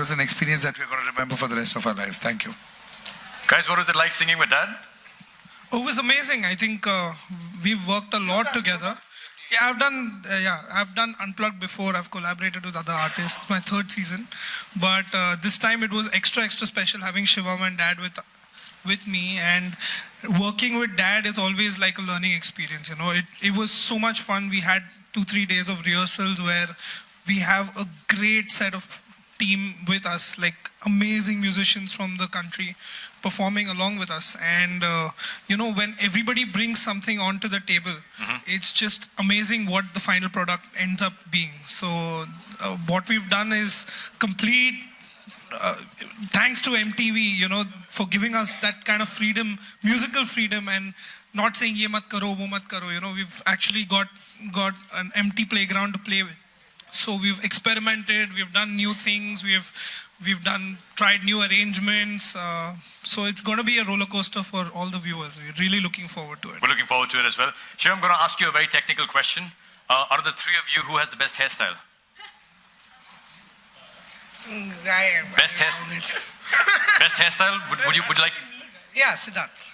was an experience that we're going to remember for the rest of our lives. Thank you. Guys, what was it like singing with Dad? Oh, it was amazing. I think we've worked a lot together. Yeah, I've done Unplugged before. I've collaborated with other artists. It's my third season, but this time it was extra special having Shivam and Dad with me, and working with Dad is always like a learning experience. You know, it was so much fun. We had 2-3 days of rehearsals where we have a great set of team with us, like amazing musicians from the country performing along with us. And you know, when everybody brings something onto the table, it's just amazing what the final product ends up being. So what we've done is complete thanks to MTV, you know, for giving us that kind of freedom, musical freedom, and not saying ye mat karo, wo mat karo. You know, we've actually got an empty playground to play with. So we've experimented, we've done new things, we've tried new arrangements. So it's going to be a roller coaster for all the viewers. We're really looking forward to it. We're looking forward to it as well. Shivam, I'm going to ask you a very technical question. Out of the three of you, who has the best hairstyle? Best hairstyle? Would you like? Yeah, Siddharth.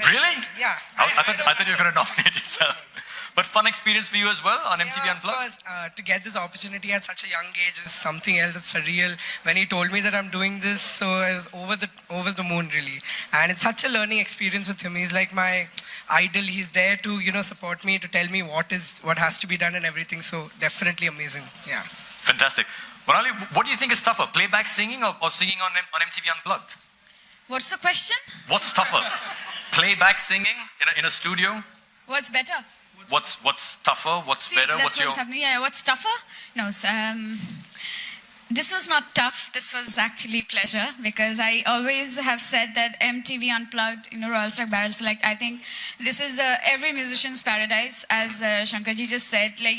Really? Yeah. I thought you were going to nominate yourself. But fun experience for you as well on MTV Unplugged? Of course, to get this opportunity at such a young age is something else. It's surreal. When he told me that I'm doing this, so I was over the moon really. And it's such a learning experience with him. He's like my idol. He's there to, you know, support me, to tell me what has to be done and everything. So definitely amazing. Yeah. Fantastic. Monali, what do you think is tougher, playback singing or singing on MTV Unplugged? What's the question? What's tougher, playback singing in a studio? What's better? What's tougher? What's better? What's happening? Yeah, what's tougher? No, this was not tough. This was actually pleasure, because I always have said that MTV Unplugged, you know, Royal Stock Barrel Select, I think this is every musician's paradise, as Shankarji just said. Like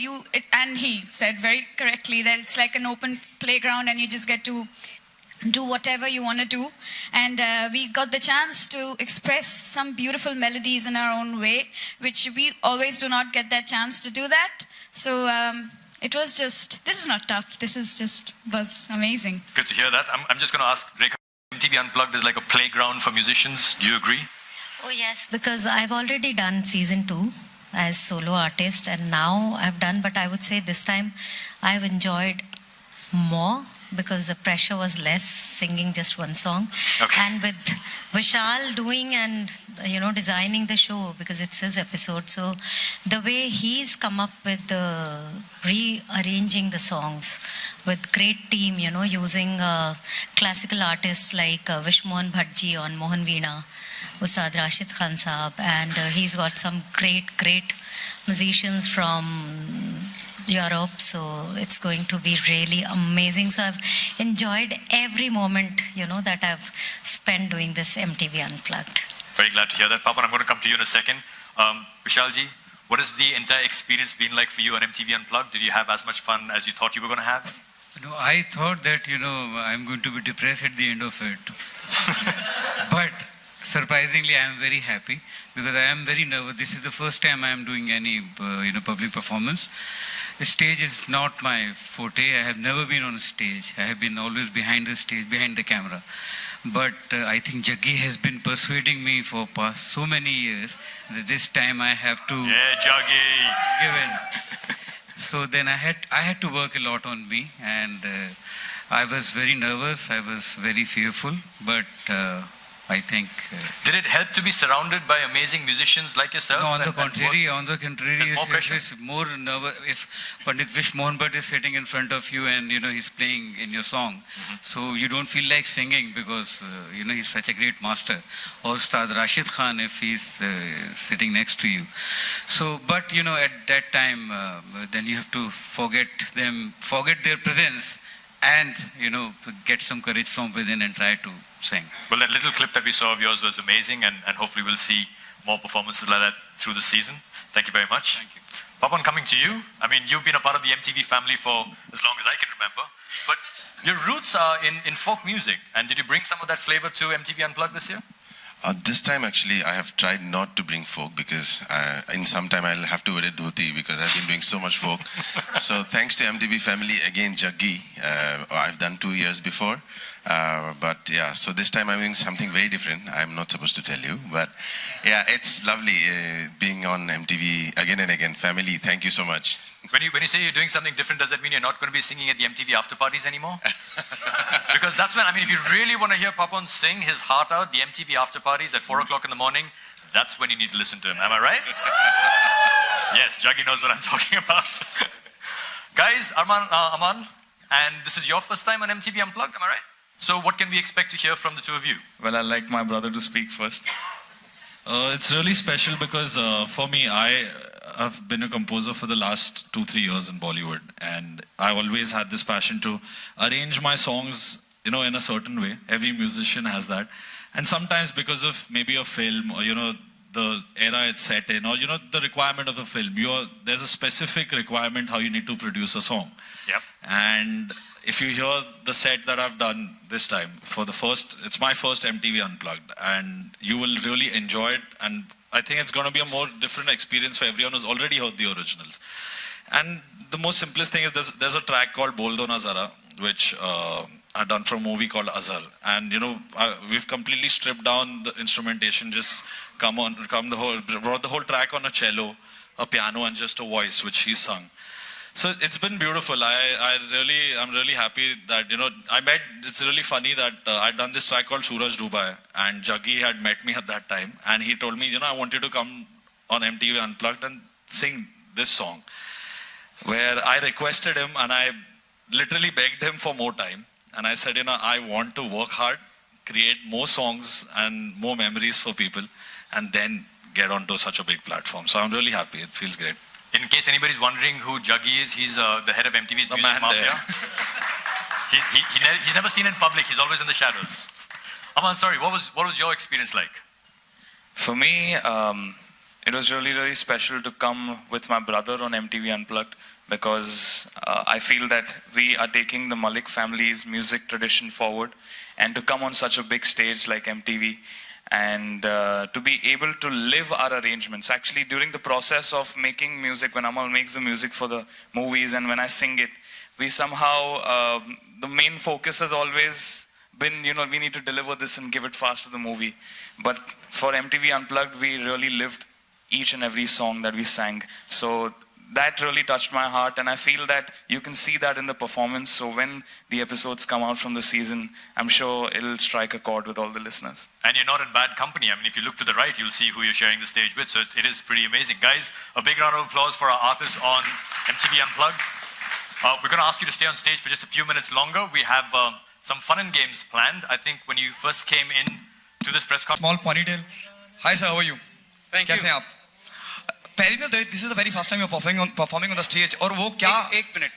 and he said very correctly that it's like an open playground, and you just get to do whatever you want to do. And we got the chance to express some beautiful melodies in our own way, which we always do not get that chance to do that. So it was just, this is not tough. This is just, was amazing. Good to hear that. I'm just going to ask Rekha, MTV Unplugged is like a playground for musicians. Do you agree? Oh yes, because I've already done season 2 as solo artist, and now I've done, but I would say this time I've enjoyed more, because the pressure was less, singing just one song. Okay. And with Vishal doing and, you know, designing the show, because it's his episode, so the way he's come up with rearranging the songs with great team, you know, using classical artists like Vishmohan Bhattji on Mohan Veena, Ustad Rashid Khan Saab, and he's got some great musicians from Europe, so it's going to be really amazing. So I've enjoyed every moment, you know, that I've spent doing this MTV Unplugged. Very glad to hear that. Papan, I'm going to come to you in a second. Vishalji, what has the entire experience been like for you on MTV Unplugged? Did you have as much fun as you thought you were going to have? You know, I thought that, you know, I'm going to be depressed at the end of it. But surprisingly, I am very happy, because I am very nervous. This is the first time I am doing any, public performance. The stage is not my forte. I have never been on a stage. I have been always behind the stage, behind the camera. But I think Jaggi has been persuading me for past so many years that this time I have to give in. So then I had to work a lot on me, and I was very nervous. I was very fearful, but I think. Did it help to be surrounded by amazing musicians like yourself? No, on the contrary, it's more nervous. If Pandit Vish Mohan Bhatt is sitting in front of you and, you know, he's playing in your song, so you don't feel like singing, because, you know, he's such a great master. Or Ustad Rashid Khan, if he's sitting next to you. So, but, you know, at that time, then you have to forget their presence, and, you know, get some courage from within and try to sing. Well, that little clip that we saw of yours was amazing, and hopefully we'll see more performances like that through the season. Thank you very much. Thank you. Papan, coming to you. I mean, you've been a part of the MTV family for as long as I can remember, but your roots are in folk music, and did you bring some of that flavor to MTV Unplugged this year? This time, actually, I have tried not to bring folk because in some time I'll have to wear a dhoti because I've been doing so much folk. So thanks to MTV family, again, Jaggi. I've done 2 years before. But yeah, so this time I'm doing something very different. I'm not supposed to tell you. But yeah, it's lovely being on MTV again and again. Family, thank you so much. When you say you're doing something different, does that mean you're not going to be singing at the MTV after parties anymore? Because that's when, I mean, if you really want to hear Papan sing his heart out, the MTV after parties at 4 o'clock in the morning, that's when you need to listen to him. Am I right? Yes, Jaggi knows what I'm talking about. Guys, Aman, and this is your first time on MTV Unplugged, am I right? So what can we expect to hear from the two of you? Well, I'd like my brother to speak first. It's really special because for me, I've been a composer for the last 2-3 years in Bollywood, and I always had this passion to arrange my songs, you know, in a certain way. Every musician has that, and sometimes because of maybe a film or the era it's set in, or the requirement of the film, there's a specific requirement how you need to produce a song. Yep. And if you hear the set that I've done this time, it's my first MTV Unplugged, and you will really enjoy it, and I think it's going to be a more different experience for everyone who's already heard the originals. And the most simplest thing is there's a track called Bol Do Na Zara, which I've done for a movie called Azhar. And we've completely stripped down the instrumentation, just brought the whole track on a cello, a piano, and just a voice, which he sung. So it's been beautiful. I'm really happy that, it's really funny that I'd done this track called Suraj Dubai, and Jaggi had met me at that time, and he told me, I want you to come on MTV Unplugged and sing this song, where I requested him and I literally begged him for more time. And I said, I want to work hard, create more songs and more memories for people, and then get onto such a big platform. So I'm really happy. It feels great. In case anybody's wondering who Jaggi is, he's the head of MTV's Music Mafia. He's never seen in public. He's always in the shadows. Aman, sorry, what was your experience like? For me, it was really, really special to come with my brother on MTV Unplugged, because I feel that we are taking the Malik family's music tradition forward, and to come on such a big stage like MTV, and to be able to live our arrangements. Actually, during the process of making music, when Amal makes the music for the movies and when I sing it, we somehow, the main focus has always been, we need to deliver this and give it fast to the movie. But for MTV Unplugged, we really lived each and every song that we sang. So that really touched my heart, and I feel that you can see that in the performance. So when the episodes come out from the season, I'm sure it'll strike a chord with all the listeners. And you're not in bad company. I mean, if you look to the right, you'll see who you're sharing the stage with. So it is pretty amazing. Guys, a big round of applause for our artists on MTV Unplugged. We're going to ask you to stay on stage for just a few minutes longer. We have some fun and games planned. I think when you first came in to this press conference... Small ponytail. Hi sir, how are you? Thank you. कैसे हैं आप? पहली ना, this is the very first time you're performing on the stage. और वो क्या? एक minute.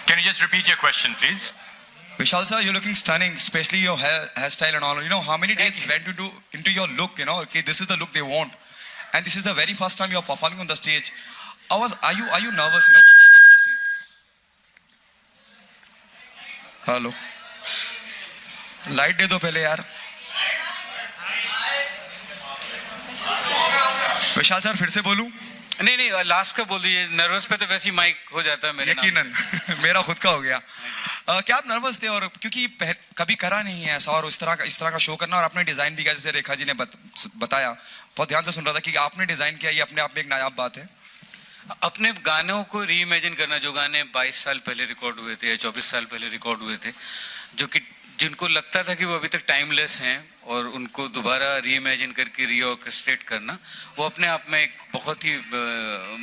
Can you just repeat your question, please? Vishal sir, you're looking stunning, especially your hairstyle and all. How many days you went into your look, okay, this is the look they want. And this is the very first time you're performing on the stage. Are you nervous, before going on the stage? Hello. Light दे दो पहले यार. विशाल sir फिर से बोलूं? नहीं last का बोल दीजिए. नर्वस पे तो वैसे ही माइक हो जाता है मेरे. यकीनन मेरा खुद का हो गया. क्या आप नर्वस थे? और क्योंकि कभी करा नहीं है ऐसा, और इस तरह का शो करना, और आपने डिजाइन भी किया, जैसे रेखा जी ने बताया, बहुत ध्यान से सुन रहा था कि आपने डिजाइन किया, ये अपने आप में एक नायाब बात है. अपने गानों को रीइमेजिन करना, जो गाने 22 साल पहले रिकॉर्ड हुए थे या 24 साल पहले रिकॉर्ड हुए थे, जिनको लगता था कि वो अभी तक टाइमलेस हैं, और उनको दोबारा रीइमेजिन करके रीऑर्केस्ट्रेट करना, वो अपने आप में एक बहुत ही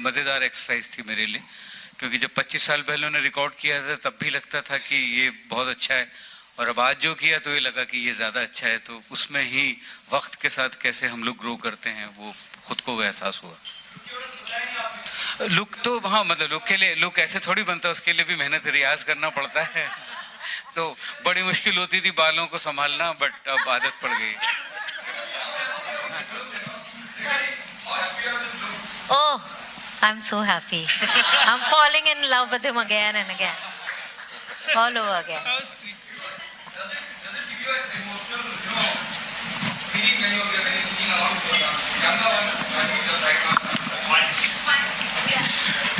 मज़ेदार एक्सरसाइज थी मेरे लिए. क्योंकि जब 25 साल पहले उन्होंने रिकॉर्ड किया था, तब भी लगता था कि ये बहुत अच्छा है, और अब आज जो किया तो ये लगा कि ये ज़्यादा अच्छा है. तो उसमें ही वक्त के साथ कैसे हम लोग ग्रो करते हैं, वो खुद को एहसास हुआ. लुक तो हाँ, मतलब लुक के लिए, लुक ऐसे थोड़ी बनता है, उसके लिए भी मेहनत रियाज करना पड़ता है. तो बड़ी मुश्किल होती थी बालों को संभालना, बट अब आदत पड़ गई. Oh, I'm so happy. I'm falling in love with him again and again. All over again. you an emotional, feeling when you are singing along with your younger one, I think just right now.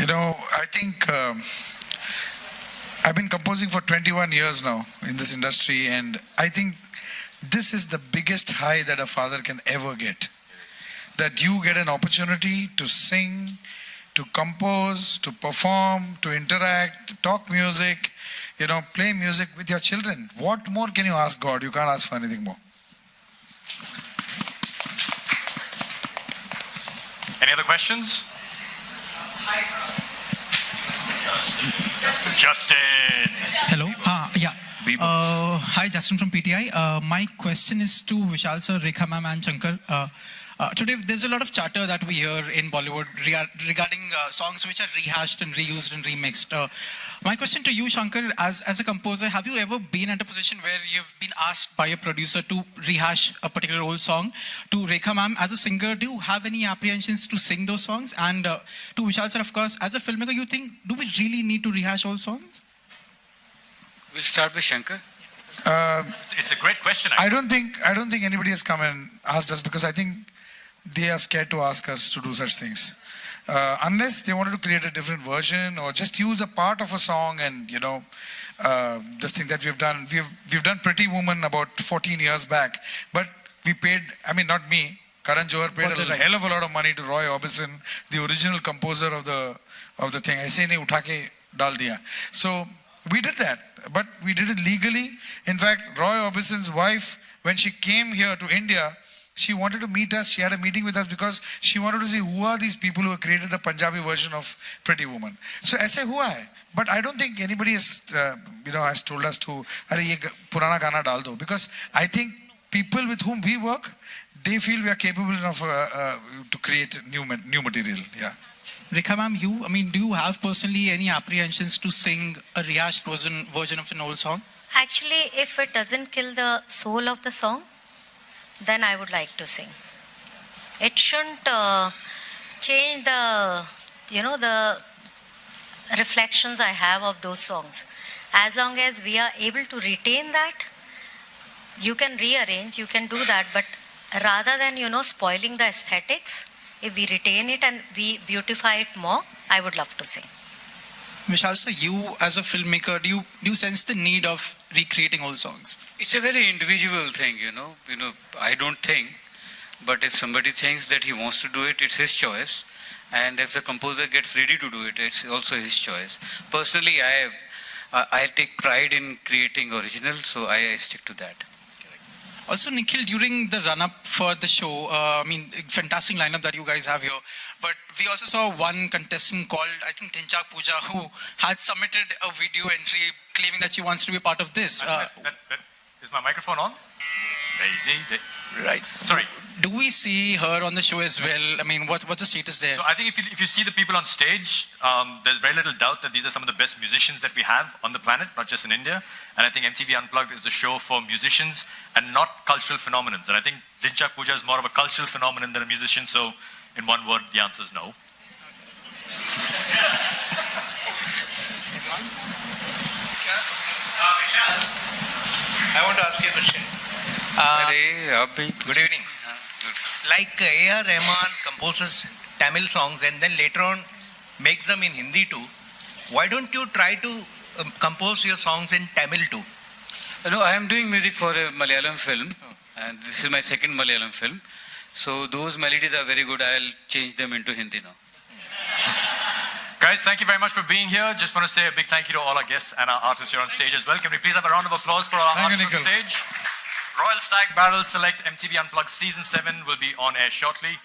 You know, I think I've been composing for 21 years now in this industry, and I think this is the biggest high that a father can ever get. That you get an opportunity to sing, to compose, to perform, to interact, to talk music, play music with your children. What more can you ask God? You can't ask for anything more. Any other questions? Justin. Hello. Yeah. Hi, Justin from PTI. My question is to Vishal sir, Rekha ma'am, and Shankar. Today, there's a lot of chatter that we hear in Bollywood regarding songs which are rehashed and reused and remixed. My question to you, Shankar, as a composer, have you ever been at a position where you've been asked by a producer to rehash a particular old song? To Rekha ma'am, as a singer, do you have any apprehensions to sing those songs? And to Vishal sir, of course, as a filmmaker, you think, do we really need to rehash old songs? We'll start with Shankar. It's a great question. I don't think anybody has come and asked us, because I think they are scared to ask us to do such things. Unless they wanted to create a different version or just use a part of a song, and this thing that we've done. We've done Pretty Woman about 14 years back, but we paid, not me, Karan Johar paid a hell of a lot of money to Roy Orbison, the original composer of the thing. Aise nahi utha ke dal diya. So we did that, but we did it legally. In fact, Roy Orbison's wife, when she came here to India, she wanted to meet us. She had a meeting with us because she wanted to see who are these people who have created the Punjabi version of Pretty Woman. So I say, who hai? But I don't think anybody has, has told us to, "Arey ye purana gana dal do," because I think people with whom we work, they feel we are capable enough to create new material. Yeah. Rekha ma'am, do you have personally any apprehensions to sing a rehashed version of an old song? Actually, if it doesn't kill the soul of the song, then I would like to sing. It shouldn't change the reflections I have of those songs. As long as we are able to retain that, you can rearrange, you can do that, but rather than, spoiling the aesthetics, if we retain it and we beautify it more, I would love to sing. Vishal sir, you as a filmmaker, do you sense the need of recreating old songs? It's a very individual thing, I don't think, but if somebody thinks that he wants to do it, it's his choice. And if the composer gets ready to do it, it's also his choice. Personally, I take pride in creating original, so I stick to that. Also, Nikhil, during the run-up for the show, fantastic lineup that you guys have here. But we also saw one contestant called, I think, Dhinchak Pooja, who had submitted a video entry claiming that she wants to be a part of this. Is my microphone on? Daisy. Right. Sorry. Do we see her on the show as well? What's the status there? So I think if you see the people on stage, there's very little doubt that these are some of the best musicians that we have on the planet, not just in India. And I think MTV Unplugged is the show for musicians and not cultural phenomenons. And I think Dhinchak Pooja is more of a cultural phenomenon than a musician. So in one word, the answer is no. I want to ask you a question. Good evening. Like A.R. Rahman composes Tamil songs and then later on makes them in Hindi too. Why don't you try to compose your songs in Tamil too? No, I am doing music for a Malayalam film, and this is my second Malayalam film. So those melodies are very good. I'll change them into Hindi now. Guys, thank you very much for being here. Just want to say a big thank you to all our guests and our artists here on stage as well. Can we please have a round of applause for our artists on stage? Royal Stag Barrel Select MTV Unplugged Season 7 will be on air shortly.